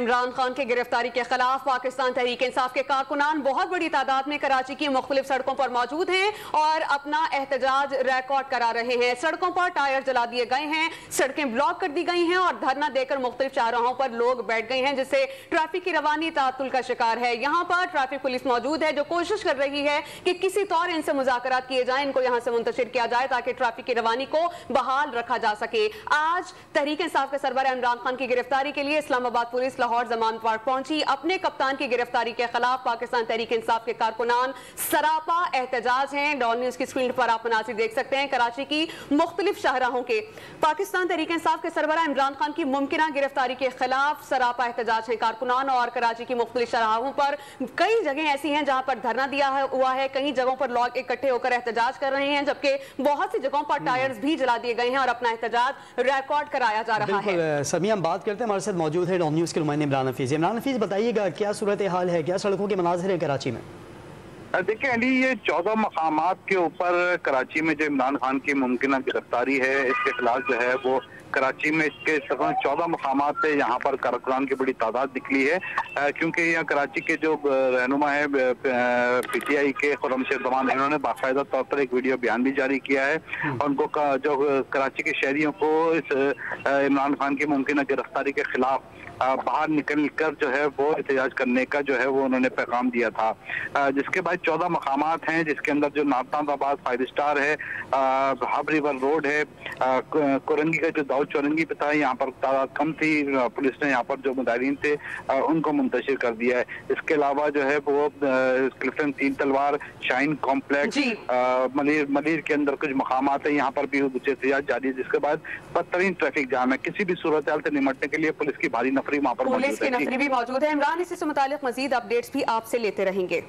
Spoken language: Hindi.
इमरान खान की गिरफ्तारी के खिलाफ पाकिस्तान तहरीक इंसाफ के कारकुनान बहुत बड़ी तादाद में कराची की मुख्तलिफ सड़कों पर मौजूद हैं और अपना एहतजाज रिकॉर्ड करा रहे हैं। सड़कों पर टायर जला दिए गए हैं, सड़कें ब्लॉक कर दी गई हैं और धरना देकर मुख्तलिफ चौराहों पर लोग बैठ गए हैं, जिससे ट्रैफिक की रवानी तातुल का शिकार है। यहाँ पर ट्रैफिक पुलिस मौजूद है जो कोशिश कर रही है कि किसी तौर इनसे मुज़ाकरात किए जाए, इनको यहाँ से मुंतशिर किया जाए ताकि ट्रैफिक की रवानी को बहाल रखा जा सके। आज तहरीक इंसाफ के सरबराह इमरान खान की गिरफ्तारी के लिए इस्लामाबाद पुलिस लाहौर जमान पार्क पहुंची। अपने कप्तान की गिरफ्तारी के खिलाफ पाकिस्तान तहरीक इंसाफ के कारकुनान सरापा एहतजाज हैं। डॉन न्यूज की स्क्रीन पर आप मनासिर देख सकते हैं। कराची की मुख्तलिफ शाहराहों के पाकिस्तान तहरीक इंसाफ के सरबराह इमरान खान की मुमकिना गिरफ्तारी के खिलाफ सरापा एहतजाज हैं कारकुनान और कराची की मुख्तलिफ शाहराहों पर कई जगह ऐसी हैं जहां पर धरना दिया हुआ है, कई जगहों पर लोग इकट्ठे होकर एहतजाज कर रहे हैं, जबकि बहुत सी जगहों पर टायर्स भी जला दिए गए हैं और अपना एहतजाज रिकॉर्ड कराया जा रहा है। समी, हम बात करते हैं, हमारे साथ मौजूद है डॉन न्यूज़ के नुमाइंदे इमरान हफीज़। इमरान हफीज़, बताइएगा क्या सूरत हाल है, क्या सड़कों के मनाज़िर हैं कराची में? देखिए अली, ये 14 मकामात के ऊपर कराची में जो इमरान खान की मुमकिन गिरफ्तारी है, इसके खिलाफ जो है वो कराची में इसके 14 मकामात से यहाँ पर कारकुनान की बड़ी तादाद निकली है, क्योंकि यहाँ कराची के जो रहनुमा है PTI के खुर्रम शेख जमान, इन्होंने बाकायदा तौर पर एक वीडियो बयान भी जारी किया है और उनको जो कराची के शहरियों को इस इमरान खान की मुमकिन गिरफ्तारी के खिलाफ बाहर निकल कर जो है वो एहतजाज करने का जो है वो उन्होंने पैगाम दिया था। जिसके बाद 14 मकामात हैं, जिसके अंदर जो नाताबाद 5 स्टार है, हब रिवर रोड है, कोरंगी का जो दाऊद चौरंगी पे था, यहाँ पर तादाद कम थी, पुलिस ने यहाँ पर जो मुजाहिरीन थे उनको मुंतशिर कर दिया है। इसके अलावा जो है वो क्लिफ्टन 3 तलवार, शाइन कॉम्प्लेक्स, मलिर के अंदर कुछ मकामात है, यहाँ पर भी एहतजाज जारी है। जिसके बाद बदतरीन ट्रैफिक जाम है। किसी भी सूरत हाल से निपटने के लिए पुलिस की भारी नफरी वहाँ पर पुलिस की नफरी भी मौजूद है। इमरान, इसी से मुतालिक मजीद अपडेट्स भी आपसे लेते रहेंगे।